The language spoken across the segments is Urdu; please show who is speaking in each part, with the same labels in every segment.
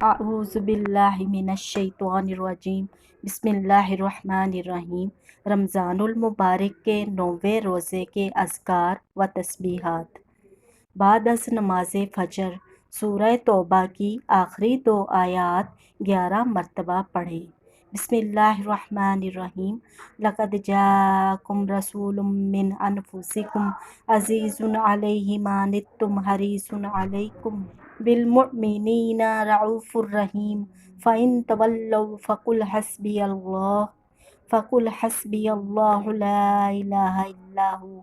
Speaker 1: اعوذ باللہ من الشیطان الرجیم، بسم اللہ الرحمن الرحیم۔ رمضان المبارک کے 9ویں روزے کے اذکار و تسبیحات۔ بعد از نماز فجر سورہ توبہ کی آخری 2 آیات 11 مرتبہ پڑھیں۔ بسم اللہ الرحمن الرحیم۔ لقد جاءکم رسول من انفسکم عزیز علیہ ما عنتم حریص علیکم بالمؤمنین رؤوف رحیم۔ فإن تولوا فقل حسبی اللہ لا الہ الا هو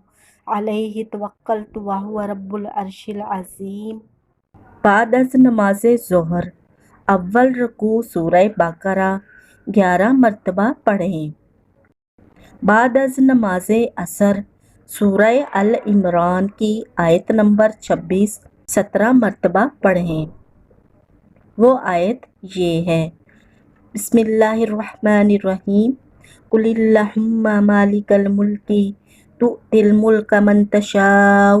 Speaker 1: علیہ توکلت وہو رب العرش العظیم۔ بعد از نماز ظہر اول رکوع سورہ بقرہ 11 مرتبہ پڑھیں۔ بعد از نماز عصر سورہ ال عمران کی آیت نمبر 26 17 مرتبہ پڑھیں۔ وہ آیت یہ ہے: بسم اللہ الرحمن الرحیم۔ قل اللہم مالک الملک تؤتی الملک من تشاء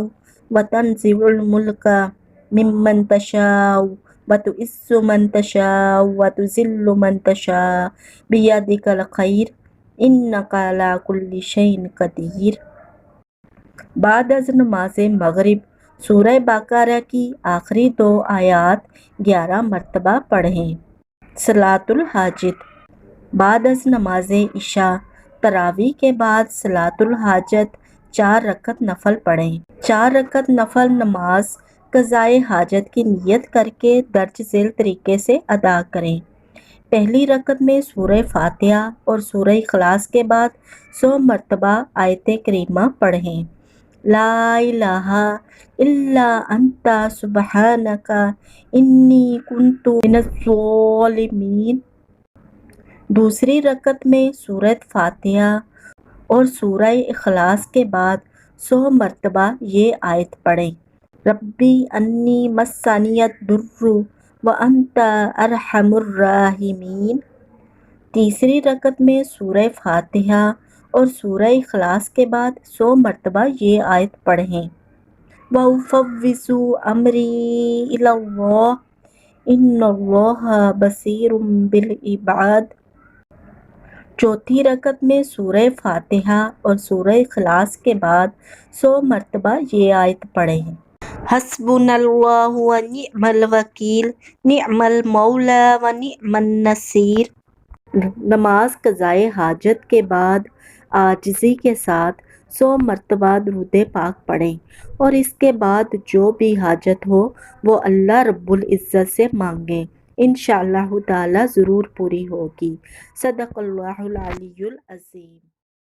Speaker 1: وتنزع الملک ممن تشاء وتعز من تشاء وتذل من تشاء بیدک الخیر انک علی کل شیء قدیر۔ بعد از نماز مغرب سورہ بقرہ کی آخری 2 آیات 11 مرتبہ پڑھیں۔ صلاۃ الحاجت۔ بعد از نماز عشاء تراویح کے بعد صلاۃ الحاجت 4 رکعت نفل پڑھیں۔ 4 رکعت نفل نماز قضائے حاجت کی نیت کر کے درج ذیل طریقے سے ادا کریں۔ پہلی رکعت میں سورہ فاتحہ اور سورہ اخلاص کے بعد 100 مرتبہ آیت کریمہ پڑھیں: لا الہ الا انت سبحانک انی کنت من الظالمین۔ دوسری رکعت میں سورہ فاتحہ اور سورہ اخلاص کے بعد 100 مرتبہ یہ آیت پڑھیں: ربی انی مسنی الضر وانت ارحم الراحمین۔ تیسری رکعت میں سورہ فاتحہ اور سورہ اخلاص کے بعد 100 مرتبہ یہ آیت پڑھیں: وَأُفَوِّضُ أَمْرِي إِلَى اللَّهِ إِنَّ اللَّهَ بَصِيرٌ بِالْعِبَادِ۔ چوتھی رکعت میں سورہ فاتحہ اور سورہ اخلاص کے بعد 100 مرتبہ یہ آیت پڑھیں: حسبنا اللہ ونعم الوکیل نعم المولا ونعم النصیر۔ نماز قضائے حاجت کے بعد عاجزی کے ساتھ 100 مرتبہ درود پاک پڑھیں اور اس کے بعد جو بھی حاجت ہو وہ اللہ رب العزت سے مانگیں، انشاءاللہ تعالی ضرور پوری ہوگی۔ صدق اللہ العلی العظیم۔